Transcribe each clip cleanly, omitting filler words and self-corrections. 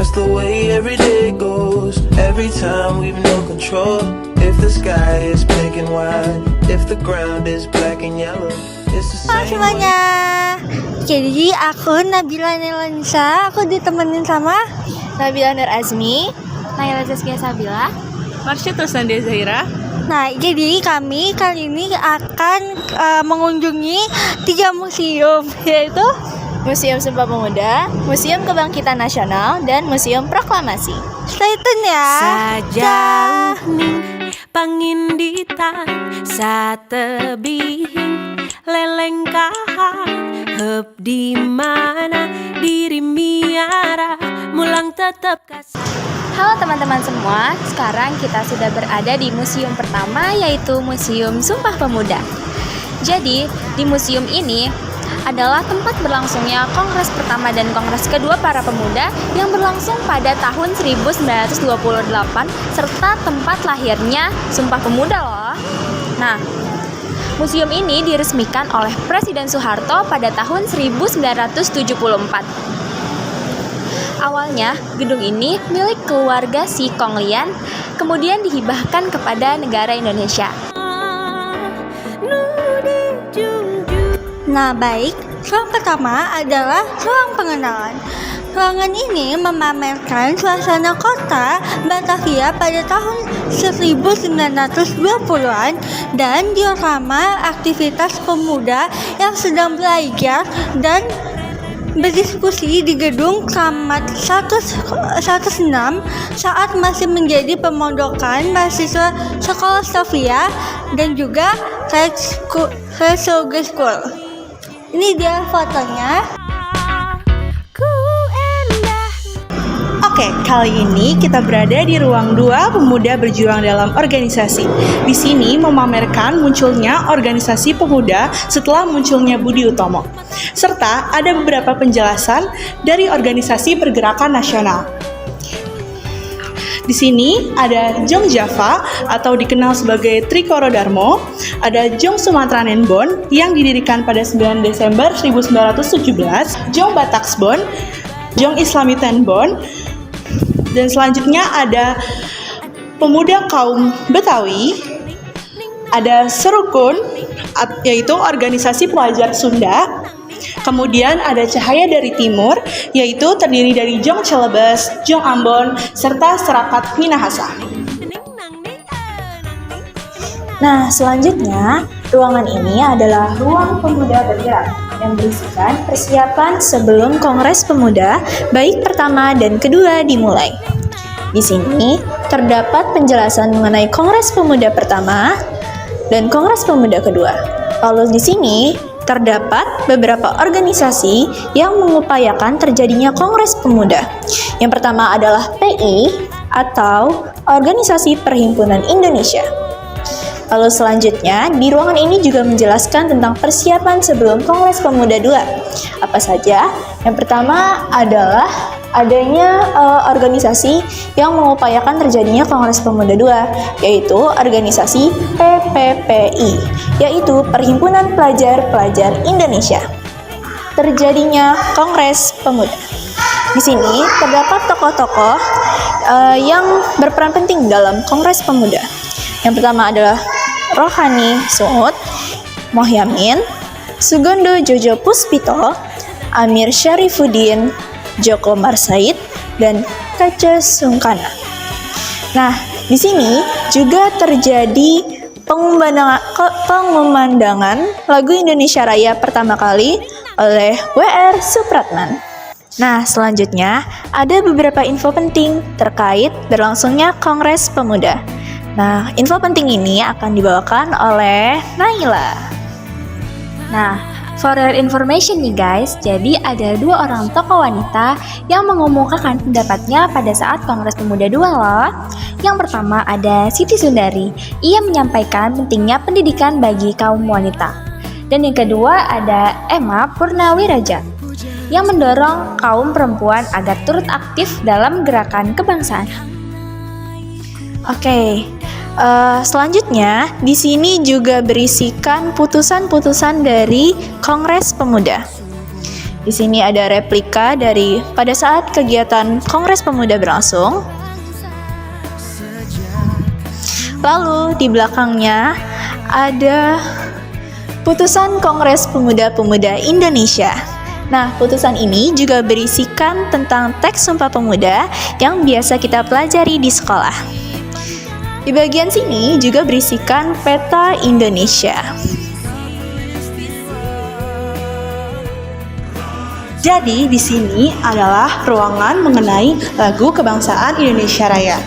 That's the way every day goes. Every time we've no control. If the sky is pink and white, if the ground is black and yellow, it's the Halo same semuanya. way. Jadi aku Nabila Nelanisa. Aku ditemenin sama Nabila Nur Azmi, Naila Zaskia Sabila, Marsha Tusnandia Zahira. Nah, jadi kami kali ini akan mengunjungi 3 museum, yaitu Museum Sumpah Pemuda, Museum Kebangkitan Nasional, dan Museum Proklamasi. stay tune ya. Sajauh ning pangindita satebihing leleng kahat heup di mana diri miara mulang tetep kasih. Halo teman-teman semua, sekarang kita sudah berada di museum pertama, yaitu Museum Sumpah Pemuda. Jadi, di museum ini adalah tempat berlangsungnya Kongres pertama dan Kongres kedua para pemuda yang berlangsung pada tahun 1928 serta tempat lahirnya Sumpah Pemuda loh. Nah, museum ini diresmikan oleh Presiden Soeharto pada tahun 1974. Awalnya, gedung ini milik keluarga Si Konglian, kemudian dihibahkan kepada negara Indonesia. Nah, baik. Ruang pertama adalah ruang pengenalan. Ruangan ini memamerkan suasana kota Batavia pada tahun 1920-an dan diorama aktivitas pemuda yang sedang belajar dan berdiskusi di gedung Kramat 106 saat masih menjadi pemondokan mahasiswa sekolah Sofia dan juga Kaiserslautern School. Ini dia fotonya. Oke, kali ini kita berada di ruang 2 pemuda berjuang dalam organisasi. Di sini memamerkan munculnya organisasi pemuda setelah munculnya Budi Utomo. Serta ada beberapa penjelasan dari organisasi pergerakan nasional. Di sini ada Jong Java atau dikenal sebagai Trikoro Darmo, ada Jong Sumatranenbon yang didirikan pada 9 Desember 1917, Jong Bataksbon, Jong Islamitenbon, dan selanjutnya ada Pemuda Kaum Betawi, ada Serukun, yaitu organisasi pelajar Sunda. Kemudian ada Cahaya dari Timur, yaitu terdiri dari Jong Celebes, Jong Ambon, serta Serakat Minahasa. Nah, selanjutnya, ruangan ini adalah ruang pemuda bergerak yang berisikan persiapan sebelum Kongres Pemuda, baik pertama dan kedua dimulai. Di sini terdapat penjelasan mengenai Kongres Pemuda pertama dan Kongres Pemuda kedua. Lalu di sini terdapat beberapa organisasi yang mengupayakan terjadinya Kongres Pemuda. Yang pertama adalah PI atau Organisasi Perhimpunan Indonesia. Lalu selanjutnya, di ruangan ini juga menjelaskan tentang persiapan sebelum Kongres Pemuda II. Apa saja? Yang pertama adalah adanya organisasi yang mengupayakan terjadinya Kongres Pemuda II, yaitu organisasi PPPI, yaitu Perhimpunan Pelajar-Pelajar Indonesia. Terjadinya Kongres Pemuda. Di sini terdapat tokoh-tokoh yang berperan penting dalam Kongres Pemuda. Yang pertama adalah Rohani Suud, Mohyamin, Sugondo Jojo Puspito, Amir Syarifuddin, Joko Marsaid, dan Kaca Sungkana. Nah, di sini juga terjadi pengumandangan lagu Indonesia Raya pertama kali oleh W.R. Supratman. Nah, selanjutnya ada beberapa info penting terkait berlangsungnya Kongres Pemuda. Nah, info penting ini akan dibawakan oleh Naila. Nah, for your information nih guys, jadi ada 2 orang tokoh wanita yang mengumumkan pendapatnya pada saat Kongres Pemuda II loh. Yang pertama ada Siti Sundari, ia menyampaikan pentingnya pendidikan bagi kaum wanita. Dan yang kedua ada Emma Purnawiraja, yang mendorong kaum perempuan agar turut aktif dalam gerakan kebangsaan. Oke. Selanjutnya, di sini juga berisikan putusan-putusan dari Kongres Pemuda. Di sini ada replika dari pada saat kegiatan Kongres Pemuda berlangsung. Lalu di belakangnya ada putusan Kongres Pemuda-Pemuda Indonesia. Nah, putusan ini juga berisikan tentang teks Sumpah Pemuda yang biasa kita pelajari di sekolah. Di bagian sini juga berisikan peta Indonesia. Jadi di sini adalah ruangan mengenai lagu kebangsaan Indonesia Raya.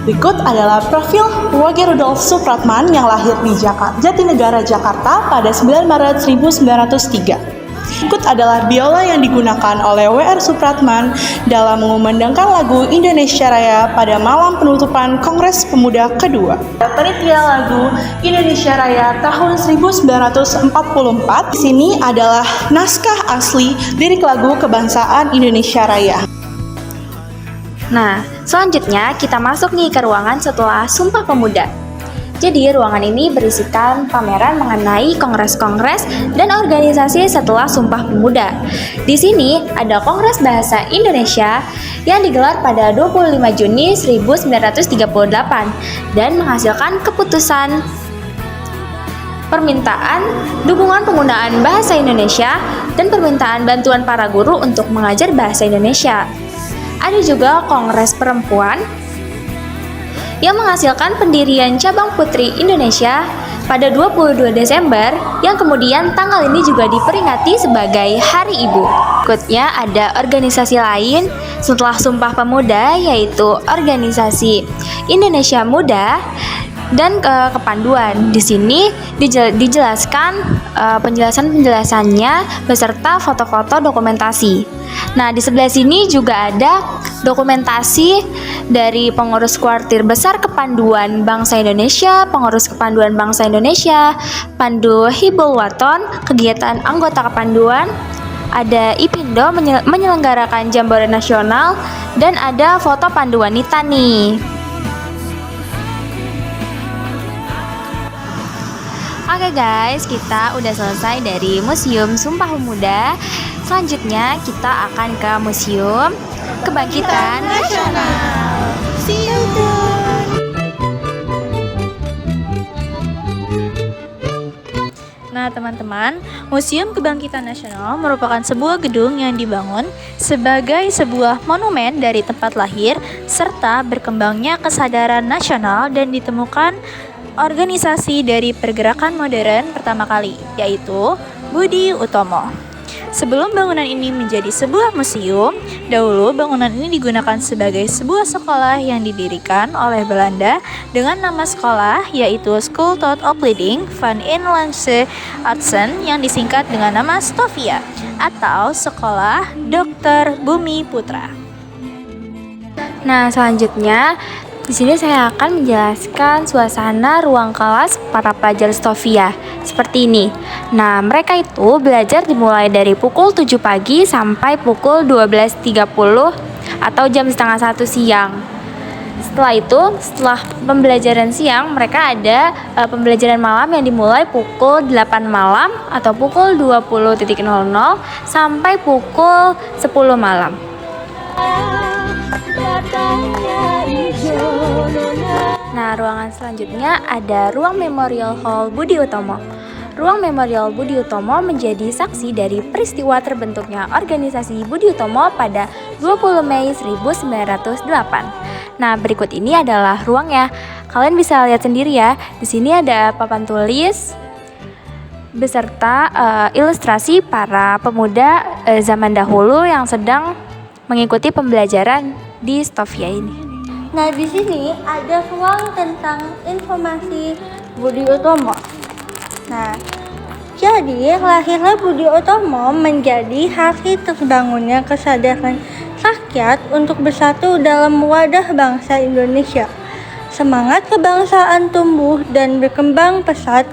Berikut adalah profil Wage Rudolf Supratman yang lahir di Jatinegara, Jakarta pada 9 Maret 1903. Berikut adalah biola yang digunakan oleh W.R. Supratman dalam mengumandangkan lagu Indonesia Raya pada malam penutupan Kongres Pemuda kedua. Panitia lagu Indonesia Raya tahun 1944. Di sini adalah naskah asli lirik lagu kebangsaan Indonesia Raya. Nah, selanjutnya kita masuk nih ke ruangan setelah Sumpah Pemuda. Jadi, ruangan ini berisikan pameran mengenai kongres-kongres dan organisasi setelah Sumpah Pemuda. Di sini ada Kongres Bahasa Indonesia yang digelar pada 25 Juni 1938 dan menghasilkan keputusan permintaan dukungan penggunaan bahasa Indonesia dan permintaan bantuan para guru untuk mengajar bahasa Indonesia. Ada juga Kongres Perempuan yang menghasilkan pendirian Cabang Putri Indonesia pada 22 Desember yang kemudian tanggal ini juga diperingati sebagai Hari Ibu. Berikutnya ada organisasi lain setelah Sumpah Pemuda, yaitu organisasi Indonesia Muda dan Kepanduan. Di sini dijelaskan penjelasannya beserta foto-foto dokumentasi. Nah, di sebelah sini juga ada dokumentasi dari pengurus kuartir besar Kepanduan Bangsa Indonesia, pengurus Kepanduan Bangsa Indonesia, Pandu Hibul Waton, kegiatan anggota Kepanduan, ada IPindo menyelenggarakan Jambore Nasional, dan ada foto Pandu Wanita nih. Oke guys, kita udah selesai dari Museum Sumpah Pemuda. Selanjutnya kita akan ke Museum Kebangkitan Nasional. See you soon. Nah teman-teman, Museum Kebangkitan Nasional merupakan sebuah gedung yang dibangun sebagai sebuah monumen dari tempat lahir serta berkembangnya kesadaran nasional dan ditemukan organisasi dari pergerakan modern pertama kali, yaitu Budi Utomo. Sebelum bangunan ini menjadi sebuah museum, dahulu bangunan ini digunakan sebagai sebuah sekolah yang didirikan oleh Belanda dengan nama sekolah yaitu School tot Opleiding van Inlandse Artsen yang disingkat dengan nama Stovia atau Sekolah Dr. Bumi Putra. Nah, selanjutnya di sini saya akan menjelaskan suasana ruang kelas para pelajar Stovia seperti ini. Nah, mereka itu belajar dimulai dari pukul 7 pagi sampai pukul 12.30 atau jam setengah 1 siang. Setelah pembelajaran siang, mereka ada pembelajaran malam yang dimulai pukul 8 malam atau pukul 20.00 sampai pukul 10 malam. Nah, ruangan selanjutnya ada Ruang Memorial Hall Budi Utomo. Ruang Memorial Budi Utomo menjadi saksi dari peristiwa terbentuknya organisasi Budi Utomo pada 20 Mei 1908. Nah, berikut ini adalah ruangnya. Kalian bisa lihat sendiri ya. Di sini ada papan tulis beserta ilustrasi para pemuda zaman dahulu yang sedang mengikuti pembelajaran di Stovia ini. Nah, di sini ada ruang tentang informasi Budi Utomo. Nah, jadi lahirnya Budi Utomo menjadi hari terbangunnya kesadaran rakyat untuk bersatu dalam wadah bangsa Indonesia. Semangat kebangsaan tumbuh dan berkembang pesat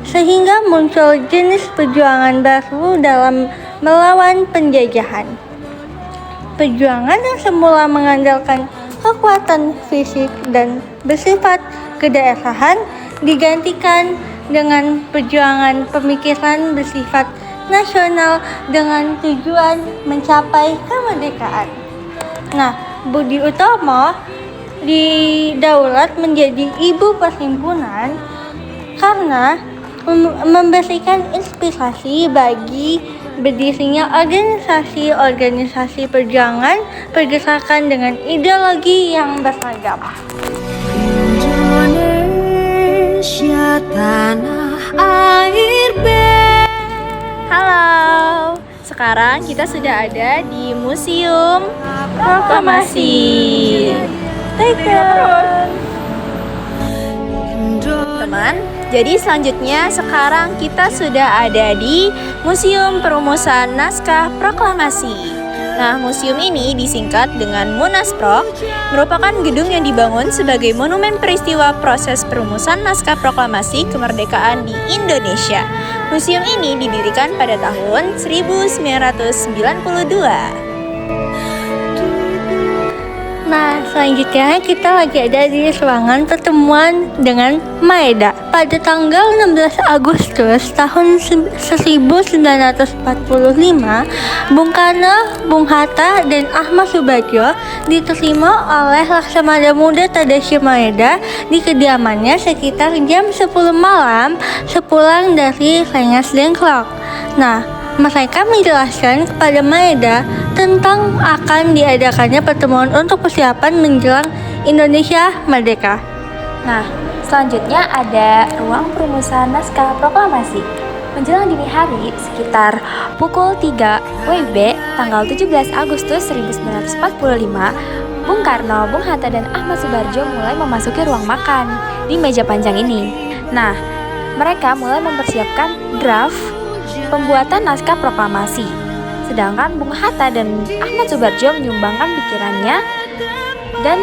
sehingga muncul jenis perjuangan baru dalam melawan penjajahan. Perjuangan yang semula mengandalkan kekuatan fisik dan bersifat kedaerahan digantikan dengan perjuangan pemikiran bersifat nasional dengan tujuan mencapai kemerdekaan. Nah, Budi Utomo didaulat menjadi ibu perhimpunan karena memberikan inspirasi bagi berdirinya organisasi-organisasi pergerakan dengan ideologi yang beragam. Indonesia tanah air Halo, sekarang kita sudah ada di Museum Proklamasi. Teman, jadi selanjutnya sekarang kita sudah ada di Museum Perumusan Naskah Proklamasi. Nah, museum ini disingkat dengan Munasprok, merupakan gedung yang dibangun sebagai monumen peristiwa proses perumusan naskah proklamasi kemerdekaan di Indonesia. Museum ini didirikan pada tahun 1992. Nah, selanjutnya kita lagi ada di ruangan pertemuan dengan Maeda. Pada tanggal 16 Agustus tahun 1945, Bung Karno, Bung Hatta, dan Ahmad Subarjo diterima oleh Laksamana Muda Tadashi Maeda di kediamannya sekitar jam 10 malam sepulang dari Rengas Dengklok. Nah, mereka menjelaskan kepada Maeda tentang akan diadakannya pertemuan untuk persiapan menjelang Indonesia merdeka. Nah, selanjutnya ada ruang perumusan naskah proklamasi. Menjelang dini hari, sekitar pukul 3 WIB, tanggal 17 Agustus 1945, Bung Karno, Bung Hatta, dan Ahmad Subarjo mulai memasuki ruang makan di meja panjang ini. Nah, mereka mulai mempersiapkan draft pembuatan naskah proklamasi. Sedangkan Bung Hatta dan Ahmad Subarjo menyumbangkan pikirannya dan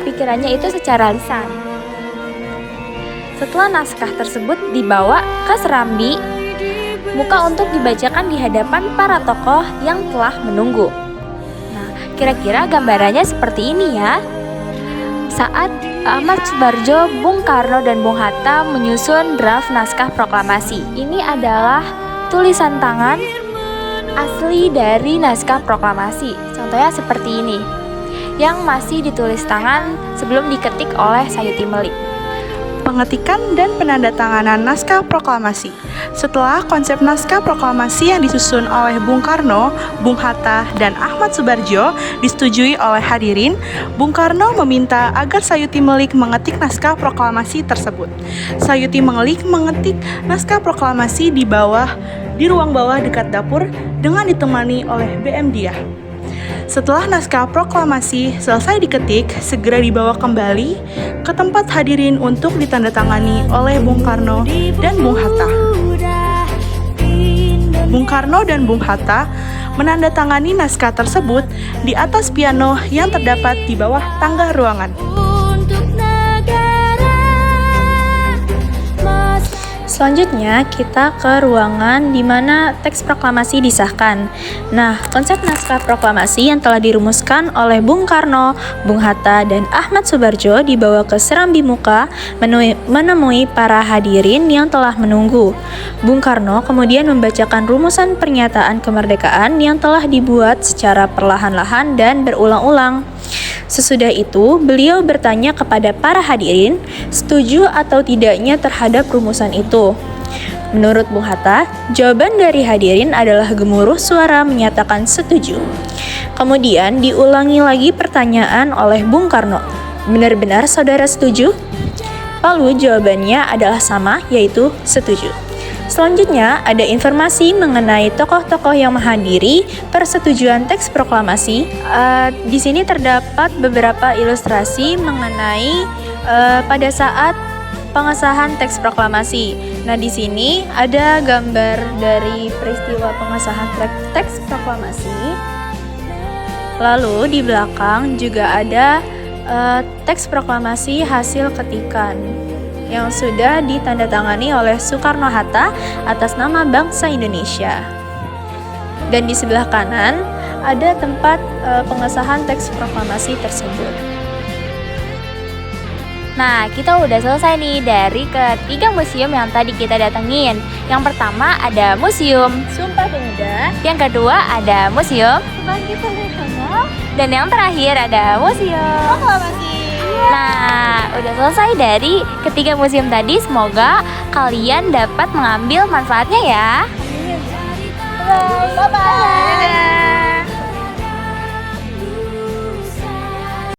pikirannya itu secara lisan. Setelah naskah tersebut dibawa ke Serambi Muka untuk dibacakan di hadapan para tokoh yang telah menunggu. Nah, kira-kira gambarannya seperti ini ya. Saat Ahmad Subarjo, Bung Karno, dan Bung Hatta menyusun draft naskah proklamasi. Ini adalah tulisan tangan asli dari naskah proklamasi. Contohnya seperti ini, yang masih ditulis tangan sebelum diketik oleh Sayuti Melik. Pengetikan dan penandatanganan naskah proklamasi. Setelah konsep naskah proklamasi yang disusun oleh Bung Karno, Bung Hatta, dan Ahmad Subarjo disetujui oleh hadirin, Bung Karno meminta agar Sayuti Melik mengetik naskah proklamasi tersebut. Sayuti Melik mengetik naskah proklamasi di ruang bawah dekat dapur dengan ditemani oleh BM Diah. Setelah naskah proklamasi selesai diketik, segera dibawa kembali ke tempat hadirin untuk ditandatangani oleh Bung Karno dan Bung Hatta. Bung Karno dan Bung Hatta menandatangani naskah tersebut di atas piano yang terdapat di bawah tangga ruangan. Selanjutnya kita ke ruangan di mana teks proklamasi disahkan. Nah, konsep naskah proklamasi yang telah dirumuskan oleh Bung Karno, Bung Hatta, dan Ahmad Subarjo dibawa ke Serambi Muka menemui para hadirin yang telah menunggu. Bung Karno kemudian membacakan rumusan pernyataan kemerdekaan yang telah dibuat secara perlahan-lahan dan berulang-ulang. Sesudah itu, beliau bertanya kepada para hadirin setuju atau tidaknya terhadap rumusan itu. Menurut Bung Hatta, jawaban dari hadirin adalah gemuruh suara menyatakan setuju. Kemudian diulangi lagi pertanyaan oleh Bung Karno, benar-benar saudara setuju? Lalu jawabannya adalah sama, yaitu setuju. Selanjutnya, ada informasi mengenai tokoh-tokoh yang menghadiri persetujuan teks proklamasi. Di sini terdapat beberapa ilustrasi mengenai pada saat pengesahan teks proklamasi. Nah, di sini ada gambar dari peristiwa pengesahan teks proklamasi. Lalu di belakang juga ada teks proklamasi hasil ketikan yang sudah ditandatangani oleh Soekarno-Hatta atas nama bangsa Indonesia. Dan di sebelah kanan ada tempat pengesahan teks proklamasi tersebut. Nah, kita udah selesai nih dari ketiga museum yang tadi kita datengin. Yang pertama ada Museum Sumpah Pemuda, yang kedua ada Museum, Kebangkitan Nasional, dan yang terakhir ada Museum Proklamasi. Nah, udah selesai dari ketiga museum tadi. Semoga kalian dapat mengambil manfaatnya ya. Bye bye.